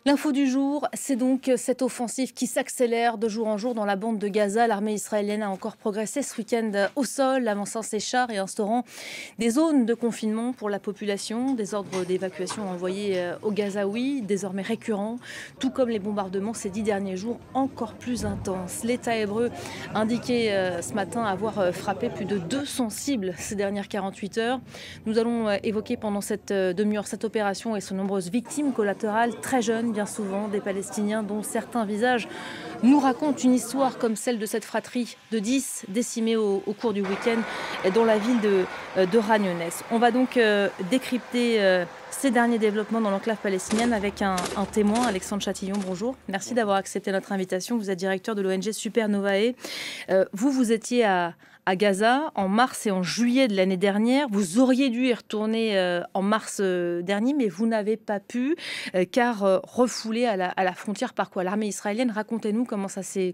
L'info du jour, c'est donc cette offensive qui s'accélère de jour en jour dans la bande de Gaza. L'armée israélienne a encore progressé ce week-end au sol, avançant ses chars et instaurant des zones de confinement pour la population. Des ordres d'évacuation envoyés aux Gazaouis, désormais récurrents, tout comme les bombardements ces 10 derniers jours, encore plus intenses. L'État hébreu indiquait ce matin avoir frappé plus de 200 cibles ces dernières 48 heures. Nous allons évoquer pendant cette demi-heure cette opération et ses nombreuses victimes collatérales, très jeunes, bien souvent des Palestiniens dont certains visages nous racontent une histoire comme celle de cette fratrie de 10 décimés au cours du week-end dans la ville de Khan Younes. On va donc décrypter ces derniers développements dans l'enclave palestinienne avec un témoin, Alexandre Chatillon. Bonjour, merci d'avoir accepté notre invitation. Vous êtes directeur de l'ONG Supernovae. Vous étiez à Gaza en mars et en juillet de l'année dernière. Vous auriez dû y retourner en mars dernier, mais vous n'avez pas pu, car refoulé à la frontière par quoi? L'armée israélienne. Racontez-nous comment ça s'est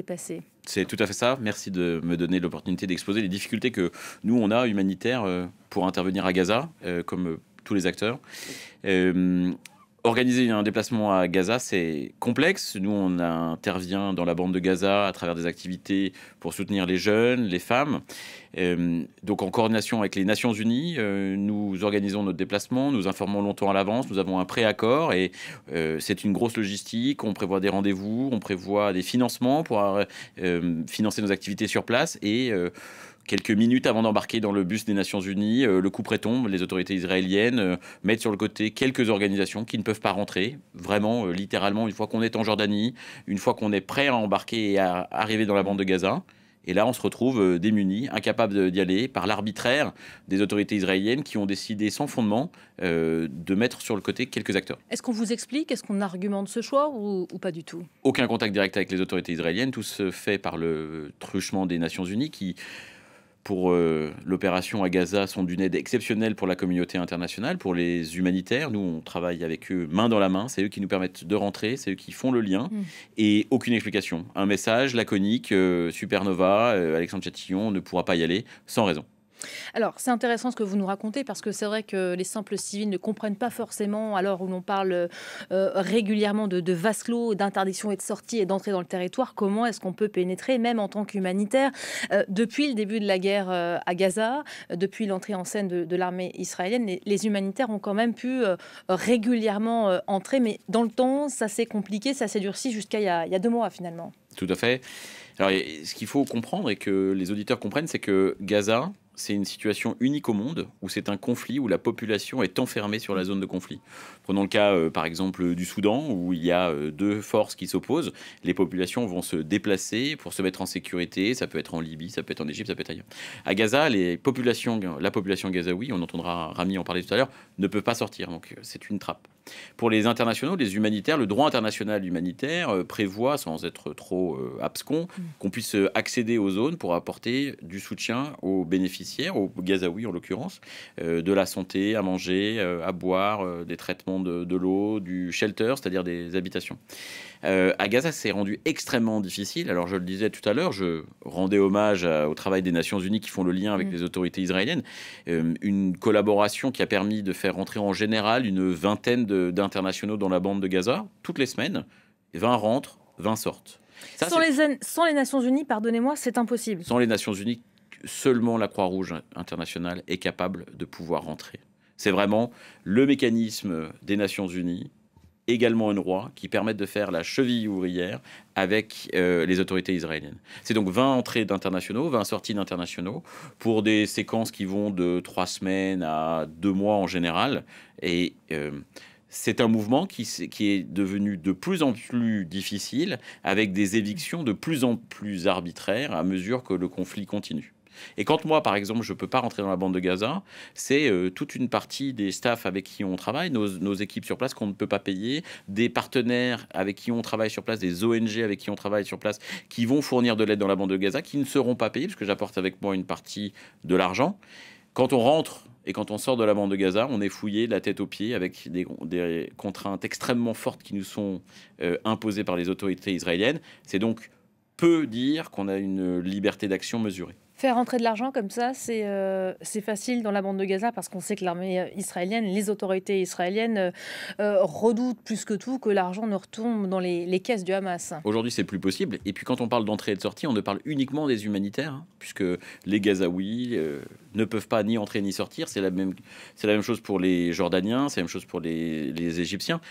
passé. C'est tout à fait ça. Merci de me donner l'opportunité d'exposer les difficultés que nous, on a humanitaires pour intervenir à Gaza, comme tous les acteurs. Organiser un déplacement à Gaza, c'est complexe. Nous, on intervient dans la bande de Gaza à travers des activités pour soutenir les jeunes, les femmes. Donc, en coordination avec les Nations Unies, nous organisons notre déplacement, nous informons longtemps à l'avance, nous avons un préaccord et c'est une grosse logistique. On prévoit des rendez-vous, on prévoit des financements pour financer nos activités sur place et quelques minutes avant d'embarquer dans le bus des Nations Unies, le coup près tombe. Les autorités israéliennes mettent sur le côté quelques organisations qui ne peuvent pas rentrer. Vraiment, littéralement, une fois qu'on est en Jordanie, une fois qu'on est prêt à embarquer et à arriver dans la bande de Gaza. Et là, on se retrouve démunis, incapables d'y aller par l'arbitraire des autorités israéliennes qui ont décidé sans fondement de mettre sur le côté quelques acteurs. Est-ce qu'on vous explique? Est-ce qu'on argumente ce choix ou pas du tout? Aucun contact direct avec les autorités israéliennes. Tout se fait par le truchement des Nations Unies qui, pour l'opération à Gaza, sont d'une aide exceptionnelle pour la communauté internationale, pour les humanitaires. Nous, on travaille avec eux main dans la main. C'est eux qui nous permettent de rentrer, c'est eux qui font le lien. Et aucune explication. Un message laconique, Supernova, Alexandre Chatillon ne pourra pas y aller sans raison. Alors, c'est intéressant ce que vous nous racontez parce que c'est vrai que les simples civils ne comprennent pas forcément, alors où l'on parle régulièrement de vase clos, d'interdiction et de sortie et d'entrée dans le territoire, comment est-ce qu'on peut pénétrer, même en tant qu'humanitaire. Depuis le début de la guerre à Gaza, depuis l'entrée en scène de l'armée israélienne, les humanitaires ont quand même pu régulièrement entrer, mais dans le temps, ça s'est compliqué, ça s'est durci jusqu'à il y a 2 mois finalement. Tout à fait. Alors, ce qu'il faut comprendre et que les auditeurs comprennent, c'est que Gaza, c'est une situation unique au monde où c'est un conflit où la population est enfermée sur la zone de conflit. Prenons le cas, par exemple, du Soudan, où il y a 2 forces qui s'opposent. Les populations vont se déplacer pour se mettre en sécurité. Ça peut être en Libye, ça peut être en Égypte, ça peut être ailleurs. À Gaza, la population gazaoui, on entendra Rami en parler tout à l'heure, ne peut pas sortir. Donc, c'est une trappe. Pour les internationaux, les humanitaires, le droit international humanitaire prévoit, sans être trop abscon, qu'on puisse accéder aux zones pour apporter du soutien aux bénéficiaires, aux Gazaouis en l'occurrence, de la santé, à manger, à boire, des traitements de l'eau, du shelter, c'est-à-dire des habitations. À Gaza, c'est rendu extrêmement difficile. Alors, je le disais tout à l'heure, je rendais hommage au travail des Nations Unies qui font le lien avec les autorités israéliennes. Une collaboration qui a permis de faire rentrer en général une vingtaine d'internationaux dans la bande de Gaza, toutes les semaines. 20 rentrent, 20 sortent. Ça, sans les Nations Unies, pardonnez-moi, c'est impossible. Sans les Nations Unies, seulement la Croix-Rouge internationale est capable de pouvoir rentrer. C'est vraiment le mécanisme des Nations Unies, également UNRWA, qui permettent de faire la cheville ouvrière avec les autorités israéliennes. C'est donc 20 entrées d'internationaux, 20 sorties d'internationaux, pour des séquences qui vont de 3 semaines à 2 mois en général. Et c'est un mouvement qui est devenu de plus en plus difficile, avec des évictions de plus en plus arbitraires à mesure que le conflit continue. Et quand moi, par exemple, je ne peux pas rentrer dans la bande de Gaza, c'est toute une partie des staffs avec qui on travaille, nos équipes sur place qu'on ne peut pas payer, des partenaires avec qui on travaille sur place, des ONG avec qui on travaille sur place, qui vont fournir de l'aide dans la bande de Gaza, qui ne seront pas payés, parce que j'apporte avec moi une partie de l'argent. Quand on rentre et quand on sort de la bande de Gaza, on est fouillé la tête aux pieds avec des contraintes extrêmement fortes qui nous sont imposées par les autorités israéliennes. C'est donc peu dire qu'on a une liberté d'action mesurée. Faire rentrer de l'argent comme ça, c'est facile dans la bande de Gaza parce qu'on sait que l'armée israélienne, les autorités israéliennes redoutent plus que tout que l'argent ne retombe dans les caisses du Hamas. Aujourd'hui, c'est plus possible. Et puis, quand on parle d'entrée et de sortie, on ne parle uniquement des humanitaires, hein, puisque les Gazaouis ne peuvent pas ni entrer ni sortir. C'est la même chose pour les Jordaniens, c'est la même chose pour les Égyptiens.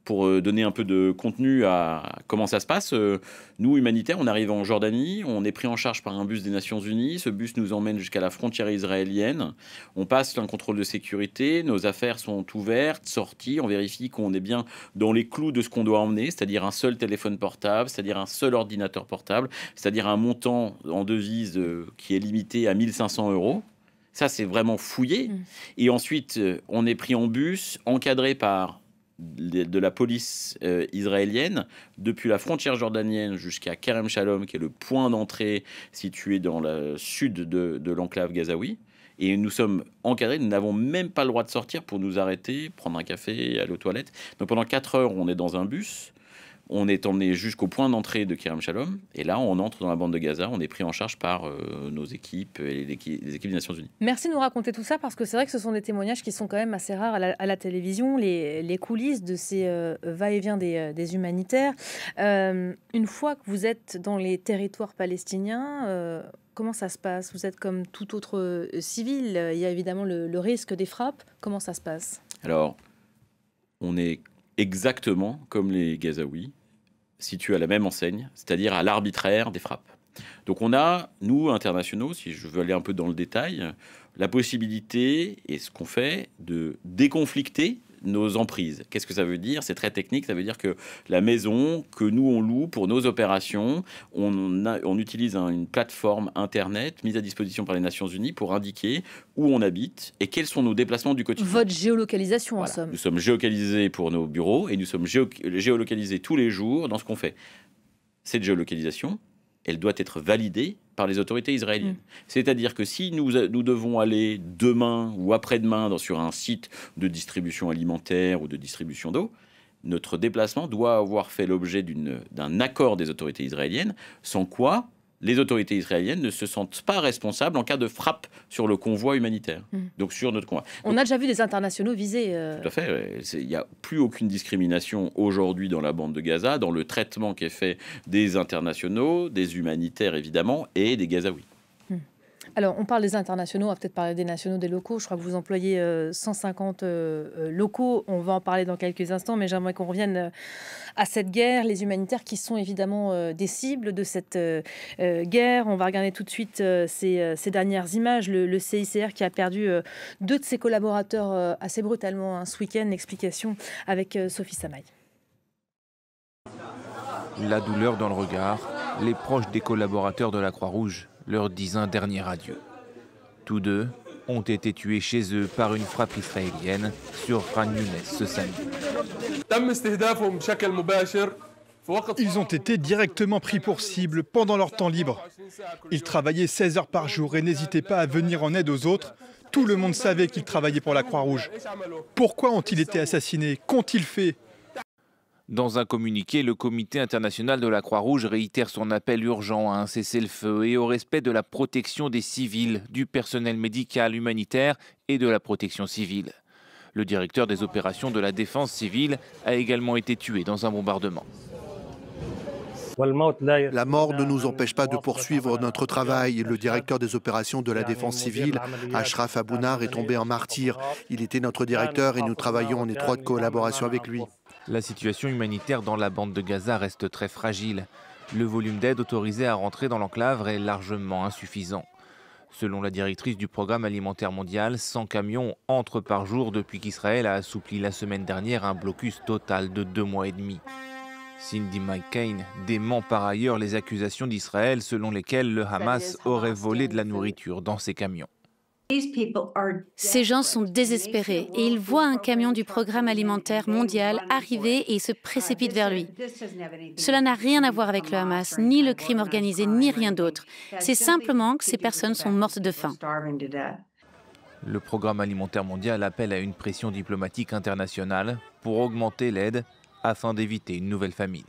Pour donner un peu de contenu à comment ça se passe, nous, humanitaires, on arrive en Jordanie, on est pris en charge par un bus des Nations Unies, ce bus nous emmène jusqu'à la frontière israélienne, on passe un contrôle de sécurité, nos affaires sont ouvertes, sorties, on vérifie qu'on est bien dans les clous de ce qu'on doit emmener, c'est-à-dire un seul téléphone portable, c'est-à-dire un seul ordinateur portable, c'est-à-dire un montant en devise qui est limité à 1 500 €. Ça, c'est vraiment fouillé. Et ensuite, on est pris en bus, encadré par de la police israélienne depuis la frontière jordanienne jusqu'à Kerem Shalom, qui est le point d'entrée situé dans le sud de l'enclave gazaoui. Et nous sommes encadrés, nous n'avons même pas le droit de sortir pour nous arrêter, prendre un café, aller aux toilettes. Donc pendant 4 heures, on est dans un bus. On est emmené jusqu'au point d'entrée de Kerem Shalom. Et là, on entre dans la bande de Gaza. On est pris en charge par nos équipes et les équipes des Nations Unies. Merci de nous raconter tout ça parce que c'est vrai que ce sont des témoignages qui sont quand même assez rares à la télévision, les coulisses de ces va-et-vient des humanitaires. Une fois que vous êtes dans les territoires palestiniens, comment ça se passe? Vous êtes comme tout autre civil. Il y a évidemment le risque des frappes. Comment ça se passe? Alors, on est exactement comme les Gazaouis, situés à la même enseigne, c'est-à-dire à l'arbitraire des frappes. Donc on a, nous, internationaux, si je veux aller un peu dans le détail, la possibilité, et ce qu'on fait, de déconflicter nos emprises. Qu'est-ce que ça veut dire? C'est très technique, ça veut dire que la maison que nous on loue pour nos opérations, on utilise une plateforme internet mise à disposition par les Nations Unies pour indiquer où on habite et quels sont nos déplacements du quotidien. Votre géolocalisation, voilà. en somme. Nous sommes géolocalisés pour nos bureaux et nous sommes géolocalisés tous les jours dans ce qu'on fait. Cette géolocalisation, elle doit être validée par les autorités israéliennes. C'est-à-dire que si nous devons aller demain ou après-demain sur un site de distribution alimentaire ou de distribution d'eau, notre déplacement doit avoir fait l'objet d'un accord des autorités israéliennes, sans quoi les autorités israéliennes ne se sentent pas responsables en cas de frappe sur le convoi humanitaire. Donc sur notre convoi. On a déjà vu des internationaux visés. Tout à fait. Il n'y a plus aucune discrimination aujourd'hui dans la bande de Gaza, dans le traitement qui est fait des internationaux, des humanitaires évidemment, et des Gazaouis. Alors, on parle des internationaux, on va peut-être parler des nationaux, des locaux. Je crois que vous employez 150 locaux. On va en parler dans quelques instants, mais j'aimerais qu'on revienne à cette guerre, les humanitaires qui sont évidemment des cibles de cette guerre. On va regarder tout de suite ces dernières images. Le CICR qui a perdu 2 de ses collaborateurs assez brutalement ce week-end. Explication avec Sophie Samaï. La douleur dans le regard, les proches des collaborateurs de la Croix-Rouge leur disent un dernier adieu. Tous 2 ont été tués chez eux par une frappe israélienne sur Khan Younes ce samedi. Ils ont été directement pris pour cible pendant leur temps libre. Ils travaillaient 16 heures par jour et n'hésitaient pas à venir en aide aux autres. Tout le monde savait qu'ils travaillaient pour la Croix-Rouge. Pourquoi ont-ils été assassinés? Qu'ont-ils fait? Dans un communiqué, le Comité international de la Croix-Rouge réitère son appel urgent à un cessez-le-feu et au respect de la protection des civils, du personnel médical, humanitaire et de la protection civile. Le directeur des opérations de la défense civile a également été tué dans un bombardement. La mort ne nous empêche pas de poursuivre notre travail. Le directeur des opérations de la défense civile, Ashraf Abounar, est tombé en martyr. Il était notre directeur et nous travaillons en étroite collaboration avec lui. La situation humanitaire dans la bande de Gaza reste très fragile. Le volume d'aide autorisé à rentrer dans l'enclave est largement insuffisant. Selon la directrice du Programme alimentaire mondial, 100 camions entrent par jour depuis qu'Israël a assoupli la semaine dernière un blocus total de 2 mois et demi. Cindy McCain dément par ailleurs les accusations d'Israël selon lesquelles le Hamas aurait volé de la nourriture dans ses camions. Ces gens sont désespérés et ils voient un camion du Programme alimentaire mondial arriver et ils se précipitent vers lui. Cela n'a rien à voir avec le Hamas, ni le crime organisé, ni rien d'autre. C'est simplement que ces personnes sont mortes de faim. Le Programme alimentaire mondial appelle à une pression diplomatique internationale pour augmenter l'aide afin d'éviter une nouvelle famine.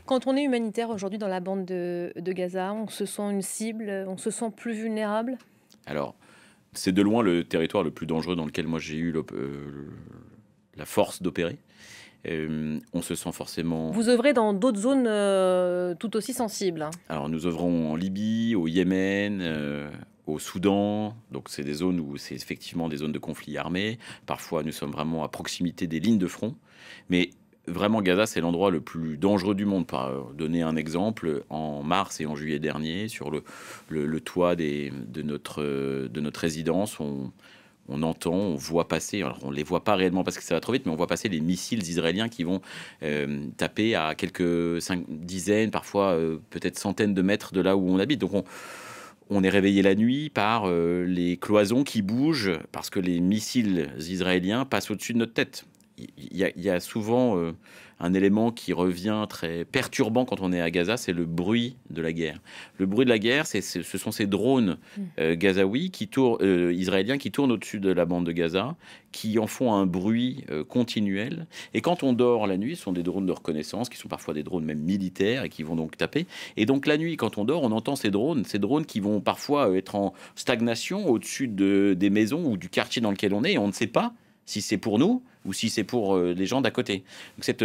Quand on est humanitaire aujourd'hui dans la bande de Gaza, on se sent une cible, on se sent plus vulnérable? Alors, c'est de loin le territoire le plus dangereux dans lequel moi j'ai eu la force d'opérer. On se sent forcément... Vous œuvrez dans d'autres zones tout aussi sensibles, hein. Alors, nous œuvrons en Libye, au Yémen, au Soudan. Donc, c'est des zones où c'est effectivement des zones de conflit armé. Parfois, nous sommes vraiment à proximité des lignes de front. Mais vraiment, Gaza, c'est l'endroit le plus dangereux du monde. Pour donner un exemple, en mars et en juillet dernier, sur le toit de notre résidence, on entend, on voit passer, alors on ne les voit pas réellement parce que ça va trop vite, mais on voit passer les missiles israéliens qui vont taper à quelques dizaines, parfois peut-être centaines de mètres de là où on habite. Donc on est réveillé la nuit par les cloisons qui bougent parce que les missiles israéliens passent au-dessus de notre tête. Il y a souvent un élément qui revient très perturbant quand on est à Gaza, c'est le bruit de la guerre. Le bruit de la guerre, ce sont ces drones gazaouis israéliens qui tournent au-dessus de la bande de Gaza, qui en font un bruit continuel. Et quand on dort la nuit, ce sont des drones de reconnaissance, qui sont parfois des drones même militaires et qui vont donc taper. Et donc la nuit, quand on dort, on entend ces drones qui vont parfois être en stagnation au-dessus des maisons ou du quartier dans lequel on est, et on ne sait pas si c'est pour nous ou si c'est pour les gens d'à côté. Donc cette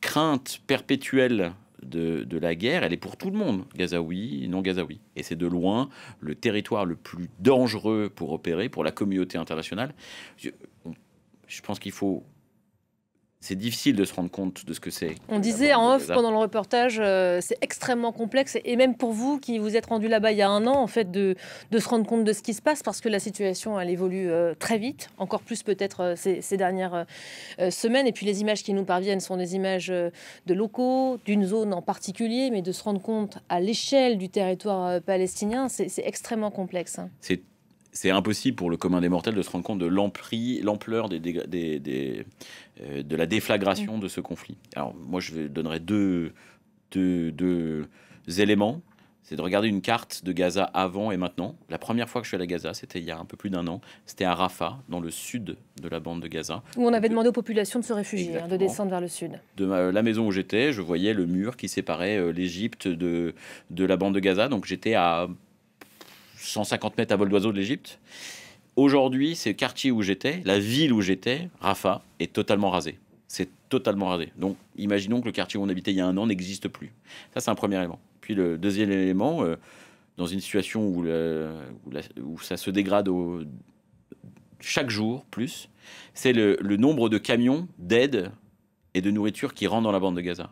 crainte perpétuelle de la guerre, elle est pour tout le monde, gazaoui, non gazaoui. Et c'est de loin le territoire le plus dangereux pour opérer, pour la communauté internationale. Je pense qu'il faut... C'est difficile de se rendre compte de ce que c'est. On disait en off pendant le reportage, c'est extrêmement complexe. Et même pour vous qui vous êtes rendu là-bas il y a un an, en fait, de se rendre compte de ce qui se passe, parce que la situation, elle évolue très vite, encore plus peut-être ces dernières semaines. Et puis les images qui nous parviennent sont des images de locaux, d'une zone en particulier, mais de se rendre compte à l'échelle du territoire palestinien, c'est extrêmement complexe, hein. C'est impossible pour le commun des mortels de se rendre compte de l'ampleur de la déflagration de ce conflit. Alors moi, je donnerai deux éléments. C'est de regarder une carte de Gaza avant et maintenant. La première fois que je suis allé à Gaza, c'était il y a un peu plus d'un an. C'était à Rafah, dans le sud de la bande de Gaza. Où on avait demandé aux populations de se réfugier, de descendre vers le sud. De la maison où j'étais, je voyais le mur qui séparait l'Égypte de la bande de Gaza. Donc j'étais à 150 mètres à vol d'oiseau de l'Égypte. Aujourd'hui, ce quartier où j'étais, la ville où j'étais, Rafah, est totalement rasée. C'est totalement rasé. Donc, imaginons que le quartier où on habitait il y a un an n'existe plus. Ça, c'est un premier élément. Puis le deuxième élément, dans une situation où ça se dégrade chaque jour plus, c'est le nombre de camions d'aide et de nourriture qui rentrent dans la bande de Gaza.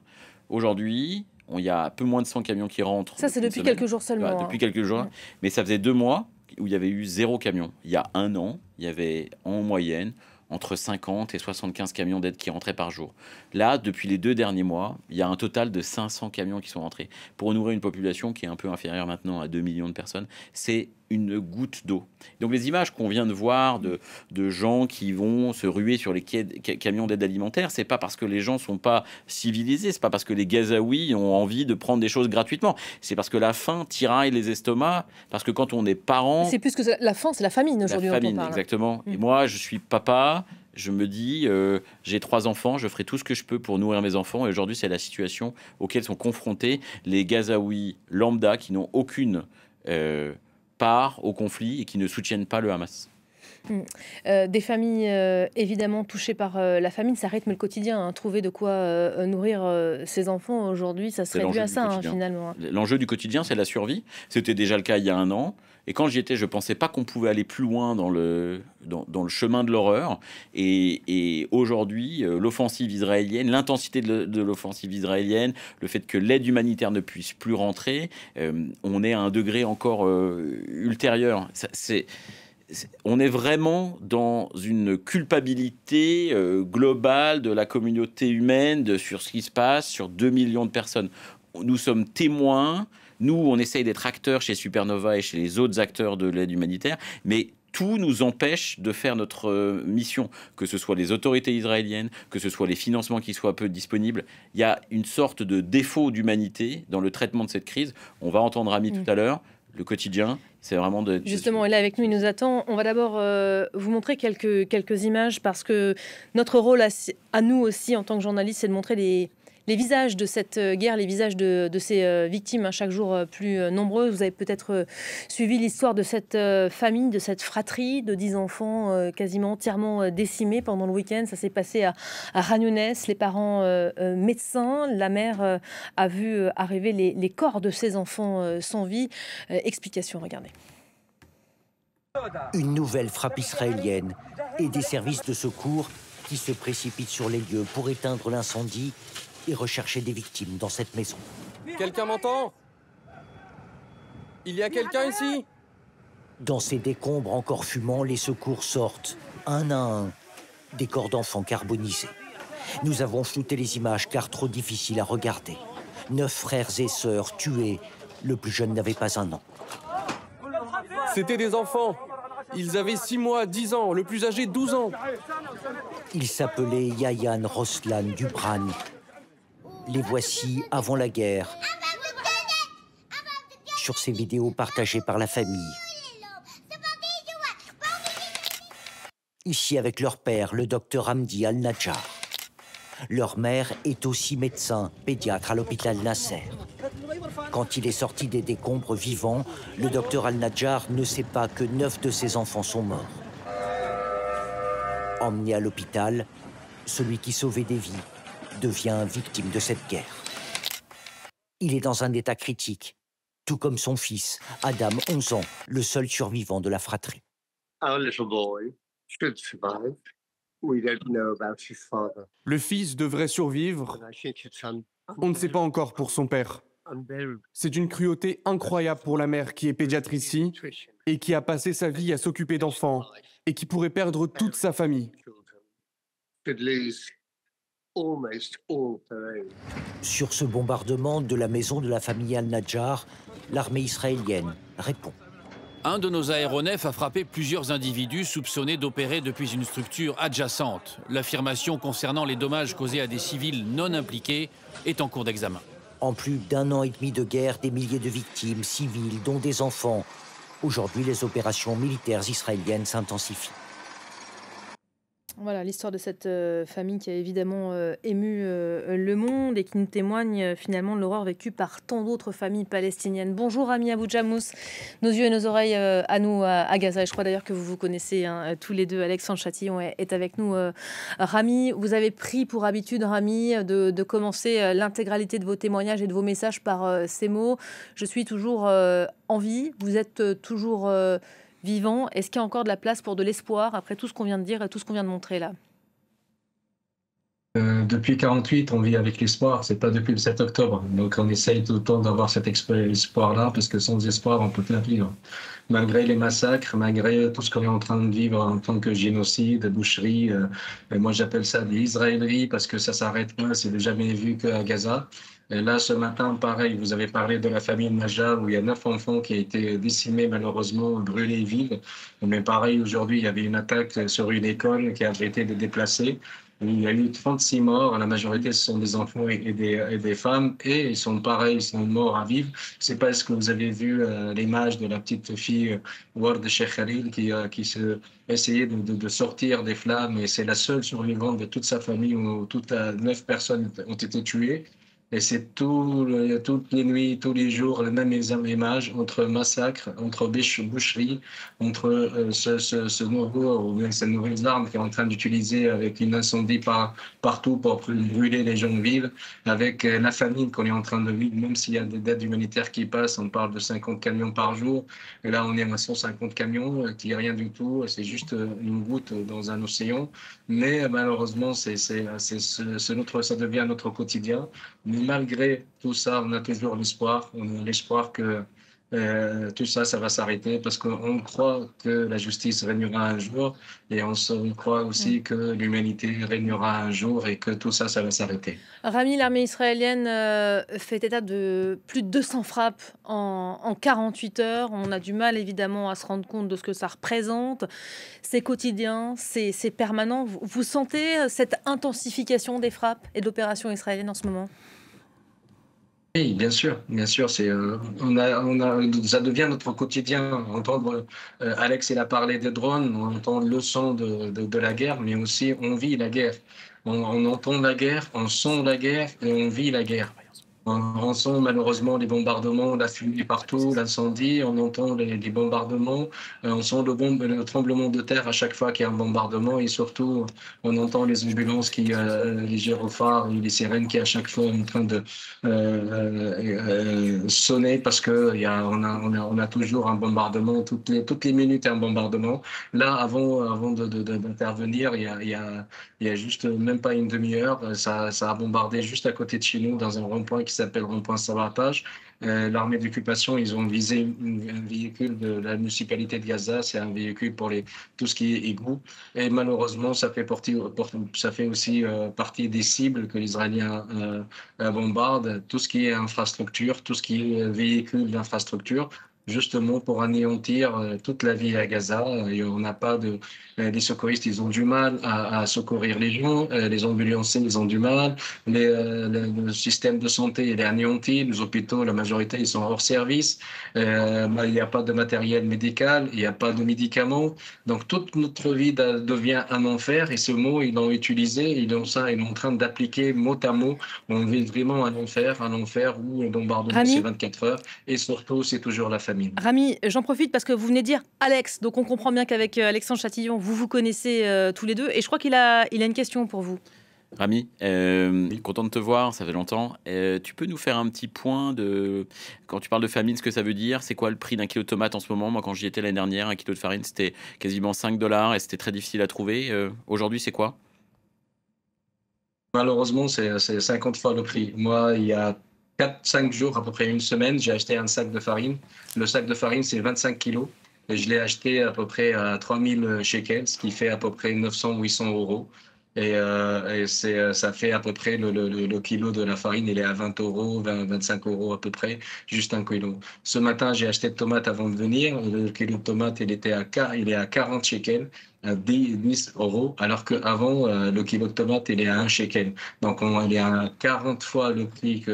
Aujourd'hui, il y a un peu moins de 100 camions qui rentrent. Ça, c'est depuis quelques jours seulement. Voilà, depuis quelques jours. Mais ça faisait 2 mois où il y avait eu 0 camion. Il y a un an, il y avait en moyenne entre 50 et 75 camions d'aide qui rentraient par jour. Là, depuis les 2 derniers mois, il y a un total de 500 camions qui sont rentrés. Pour nourrir une population qui est un peu inférieure maintenant à 2 millions de personnes, c'est une goutte d'eau. Donc les images qu'on vient de voir de gens qui vont se ruer sur les camions d'aide alimentaire, c'est pas parce que les gens sont pas civilisés, c'est pas parce que les Gazaouis ont envie de prendre des choses gratuitement, c'est parce que la faim tiraille les estomacs, parce que quand on est parent... C'est plus que la faim, c'est la famine aujourd'hui. La famine, exactement. Et moi, je suis papa, je me dis, j'ai 3 enfants, je ferai tout ce que je peux pour nourrir mes enfants, et aujourd'hui, c'est la situation auquel sont confrontés les Gazaouis lambda qui n'ont aucune... part au conflit et qui ne soutiennent pas le Hamas. Des familles évidemment touchées par la famine, ça rythme le quotidien, hein. Trouver de quoi nourrir ses enfants aujourd'hui, ça serait dû à ça, hein, finalement. L'enjeu du quotidien, c'est la survie. C'était déjà le cas il y a un an. Et quand j'y étais, je ne pensais pas qu'on pouvait aller plus loin dans le chemin de l'horreur. Et aujourd'hui, l'offensive israélienne, l'intensité de l'offensive israélienne, le fait que l'aide humanitaire ne puisse plus rentrer, on est à un degré encore ultérieur. On est vraiment dans une culpabilité globale de la communauté humaine sur ce qui se passe sur 2 millions de personnes. Nous sommes témoins. Nous, on essaye d'être acteurs chez Supernova et chez les autres acteurs de l'aide humanitaire, mais tout nous empêche de faire notre mission, que ce soit les autorités israéliennes, que ce soit les financements qui soient peu disponibles. Il y a une sorte de défaut d'humanité dans le traitement de cette crise. On va entendre Ami tout à l'heure. Le quotidien, c'est vraiment de... Justement, elle est avec nous, il nous attend. On va d'abord vous montrer quelques images, parce que notre rôle à nous aussi, en tant que journalistes, c'est de montrer Les visages de cette guerre, les visages de ces victimes, chaque jour plus nombreuses. Vous avez peut-être suivi l'histoire de cette famille, de cette fratrie de 10 enfants quasiment entièrement décimés pendant le week-end. Ça s'est passé à Khan Younes. Les parents médecins, la mère a vu arriver les corps de ces enfants sans vie. Explication, regardez. Une nouvelle frappe israélienne et des services de secours qui se précipitent sur les lieux pour éteindre l'incendie et rechercher des victimes dans cette maison. Quelqu'un m'entend? Il y a quelqu'un ici? Dans ces décombres encore fumants, les secours sortent, un à un, des corps d'enfants carbonisés. Nous avons flouté les images car trop difficiles à regarder. 9 frères et sœurs tués. Le plus jeune n'avait pas 1 an. C'était des enfants. Ils avaient 6 mois, 10 ans, le plus âgé 12 ans. Ils s'appelaient Yayan, Roslan, Dubran. Les voici avant la guerre, sur ces vidéos partagées par la famille. Ici avec leur père, le docteur Hamdi Al-Najjar. Leur mère est aussi médecin, pédiatre à l'hôpital Nasser. Quand il est sorti des décombres vivants, le docteur Al-Najjar ne sait pas que 9 de ses enfants sont morts. Emmené à l'hôpital, celui qui sauvait des vies devient victime de cette guerre. Il est dans un état critique, tout comme son fils, Adam, 11 ans, le seul survivant de la fratrie. Le fils devrait survivre. On ne sait pas encore pour son père. C'est une cruauté incroyable pour la mère qui est pédiatre ici et qui a passé sa vie à s'occuper d'enfants et qui pourrait perdre toute sa famille. Sur ce bombardement de la maison de la famille Al-Najjar, l'armée israélienne répond. Un de nos aéronefs a frappé plusieurs individus soupçonnés d'opérer depuis une structure adjacente. L'affirmation concernant les dommages causés à des civils non impliqués est en cours d'examen. En plus d'1 an et demi de guerre, des milliers de victimes civiles, dont des enfants. Aujourd'hui, les opérations militaires israéliennes s'intensifient. Voilà l'histoire de cette famille qui a évidemment ému le monde et qui nous témoigne finalement de l'horreur vécue par tant d'autres familles palestiniennes. Bonjour Rami Abou Jamous, nos yeux et nos oreilles à nous à Gaza. Et je crois d'ailleurs que vous vous connaissez tous les deux. Alexandre Châtillon est avec nous. Rami, vous avez pris pour habitude, Rami, de commencer l'intégralité de vos témoignages et de vos messages par ces mots. Je suis toujours en vie, vous êtes toujours vivant. Est-ce qu'il y a encore de la place pour de l'espoir après tout ce qu'on vient de dire et tout ce qu'on vient de montrer là? Depuis 48, on vit avec l'espoir. C'est pas depuis le 7 octobre. Donc on essaye tout le temps d'avoir cet espoir-là parce que sans espoir, on peut pas vivre. Malgré les massacres, malgré tout ce qu'on est en train de vivre en tant que génocide, boucherie, moi j'appelle ça de l'israélerie parce que ça s'arrête pas, c'est jamais vu qu'à Gaza. Et là, ce matin, pareil, vous avez parlé de la famille Najjar où il y a 9 enfants qui ont été décimés, malheureusement, brûlés vives. Mais pareil, aujourd'hui, il y avait une attaque sur une école qui a été déplacée. Il y a eu 36 morts, la majorité ce sont des enfants et des femmes, et ils sont pareils, ils sont morts à vivre. C'est parce que vous avez vu l'image de la petite fille Ward Sheikh Khalil qui essayait de sortir des flammes, et c'est la seule survivante de toute sa famille où toutes 9 personnes ont été tuées. Et c'est toutes les nuits, tous les jours, le même image entre massacre, entre boucherie, entre ces nouvelles armes qu'on est en train d'utiliser avec une incendie partout pour brûler les gens vivants, avec la famine qu'on est en train de vivre, même s'il y a des aides humanitaires qui passent, on parle de 50 camions par jour, et là on est à 150 camions, qui n'est rien du tout, c'est juste une goutte dans un océan, mais malheureusement ça devient notre quotidien. Mais malgré tout ça, on a toujours l'espoir. On a l'espoir que tout ça, ça va s'arrêter parce qu'on croit que la justice régnera un jour et on croit aussi que l'humanité régnera un jour et que tout ça, ça va s'arrêter. Rami, l'armée israélienne fait état de plus de 200 frappes en 48 heures. On a du mal évidemment à se rendre compte de ce que ça représente. C'est quotidien, c'est permanent. Vous sentez cette intensification des frappes et de l'opération israélienne en ce moment ? Oui, bien sûr, ça devient notre quotidien. Entendre Alex, il a parlé des drones, on entend le son de la guerre, mais aussi on vit la guerre. On entend la guerre, on sent la guerre et on vit la guerre. On sent malheureusement les bombardements, la fumée partout, l'incendie, on entend les bombardements, on sent le tremblement de terre à chaque fois qu'il y a un bombardement et surtout on entend les ambulances, les gyrophares et les sirènes qui à chaque fois sont en train de sonner parce qu'on a toujours un bombardement, toutes les minutes un bombardement. Là, avant d'intervenir, il y a juste même pas une demi-heure, ça a bombardé juste à côté de chez nous dans un rond-point qui s'appelle rond-point Sabatage. L'armée d'occupation, ils ont visé un véhicule de la municipalité de Gaza, c'est un véhicule pour tout ce qui est égout. Et malheureusement, ça fait aussi partie des cibles que les Israéliens bombardent, tout ce qui est infrastructure, tout ce qui est véhicule d'infrastructure, justement pour anéantir toute la vie à Gaza. Et on n'a pas les secouristes, ils ont du mal à secourir les gens, les ambulanciers, ils ont du mal, le système de santé, il est anéanti, les hôpitaux, la majorité, ils sont hors service, il n'y a pas de matériel médical, il n'y a pas de médicaments, donc toute notre vie devient un enfer, et ce mot, ils l'ont utilisé, ils sont en train d'appliquer mot à mot, on vit vraiment un enfer où le bombardement, c'est 24 heures, et surtout, c'est toujours la famille. Rami, j'en profite parce que vous venez de dire Alex, donc on comprend bien qu'avec Alexandre Chatillon, vous connaissez tous les deux, et je crois qu'il a une question pour vous. Rami, content de te voir, ça fait longtemps. Tu peux nous faire un petit point quand tu parles de famine, ce que ça veut dire? C'est quoi le prix d'un kilo de tomates en ce moment? Moi, quand j'y étais l'année dernière, un kilo de farine, c'était quasiment 5 $ et c'était très difficile à trouver. Aujourd'hui, c'est quoi? Malheureusement, c'est 50 fois le prix. Moi, il y a 4-5 jours, à peu près une semaine, j'ai acheté un sac de farine. Le sac de farine, c'est 25 kilos. Et je l'ai acheté à peu près à 3000 shekels, ce qui fait à peu près 900-800 €. Et ça fait à peu près le kilo de la farine, il est à 20 €, 25 € à peu près, juste un kilo. Ce matin, j'ai acheté de tomates avant de venir. Le kilo de tomates, il est à 40 shekels, à 10 €, alors qu'avant, le kilo de tomates, il est à 1 shekel. Donc, il est à 40 fois le prix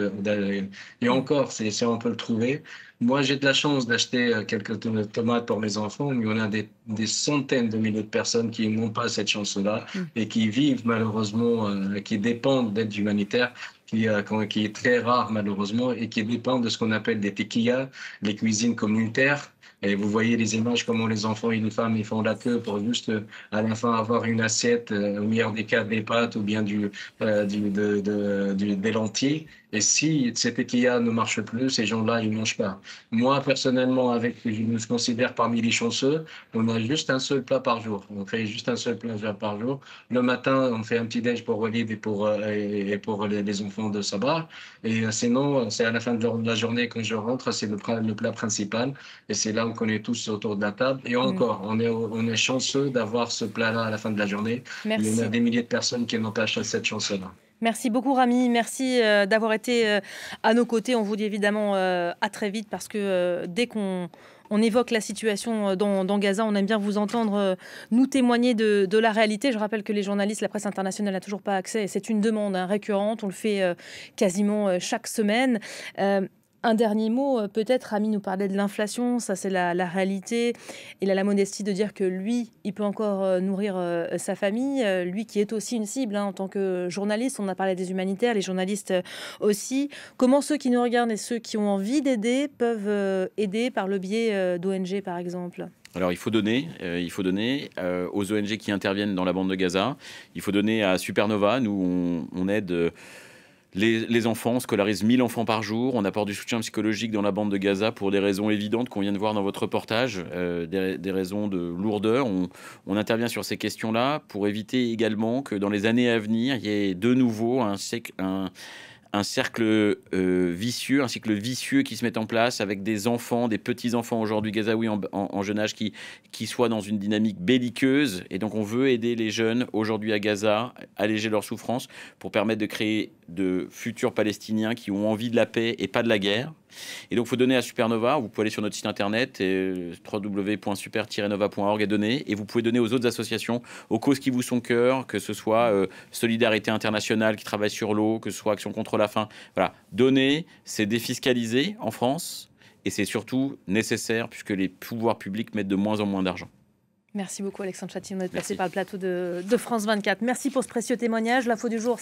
et encore, si on peut le trouver. Moi, j'ai de la chance d'acheter quelques tomates pour mes enfants, mais on a des centaines de milliers de personnes qui n'ont pas cette chance-là et qui vivent malheureusement, qui dépendent d'aide humanitaire, qui est très rare malheureusement, et qui dépendent de ce qu'on appelle des tequillas, les cuisines communautaires. Et vous voyez les images, comment les enfants et les femmes ils font la queue pour juste à la fin avoir une assiette, au meilleur des cas des pâtes ou bien des lentilles. Et si cette tequilla ne marche plus, ces gens-là, ils ne mangent pas. Moi, personnellement, je me considère parmi les chanceux, on a juste un seul plat par jour. On fait juste un seul plat par jour. Le matin, on fait un petit déj pour Walid et pour les enfants de Sabah. Et sinon, c'est à la fin de la journée, quand je rentre, c'est le plat principal. Et c'est là où on est tous autour de la table. Et encore, on est chanceux d'avoir ce plat-là à la fin de la journée. Merci. Il y a des milliers de personnes qui n'ont pas cette chance-là. Merci beaucoup Rami, merci d'avoir été à nos côtés. On vous dit évidemment à très vite parce que dès qu'on évoque la situation dans Gaza, on aime bien vous entendre nous témoigner de la réalité. Je rappelle que les journalistes, la presse internationale n'a toujours pas accès et c'est une demande récurrente. On le fait quasiment chaque semaine. Un dernier mot, peut-être, Rami nous parlait de l'inflation, ça c'est la réalité. Il a la modestie de dire que lui, il peut encore nourrir sa famille, lui qui est aussi une cible en tant que journaliste. On a parlé des humanitaires, les journalistes aussi. Comment ceux qui nous regardent et ceux qui ont envie d'aider peuvent aider par le biais d'ONG, par exemple ? Alors, il faut donner aux ONG qui interviennent dans la bande de Gaza. Il faut donner à Supernova. Nous, on aide... Les enfants, on scolarise 1000 enfants par jour. On apporte du soutien psychologique dans la bande de Gaza pour des raisons évidentes qu'on vient de voir dans votre reportage, des raisons de lourdeur. On intervient sur ces questions-là pour éviter également que dans les années à venir, il y ait de nouveau un cercle vicieux, un cycle vicieux qui se met en place avec des enfants, des petits-enfants aujourd'hui gazaouis en jeune âge qui soient dans une dynamique belliqueuse. Et donc on veut aider les jeunes aujourd'hui à Gaza, alléger leur souffrance pour permettre de créer de futurs Palestiniens qui ont envie de la paix et pas de la guerre. Et donc il faut donner à Supernova. Vous pouvez aller sur notre site internet www.super-nova.org et donner. Et vous pouvez donner aux autres associations, aux causes qui vous sont cœur, que ce soit Solidarité Internationale qui travaille sur l'eau, que ce soit Action contre la faim. Voilà, donner, c'est défiscaliser en France et c'est surtout nécessaire puisque les pouvoirs publics mettent de moins en moins d'argent. Merci beaucoup Alexandre Chatillon d'être passé par le plateau de France 24. Merci pour ce précieux témoignage. L'info du jour.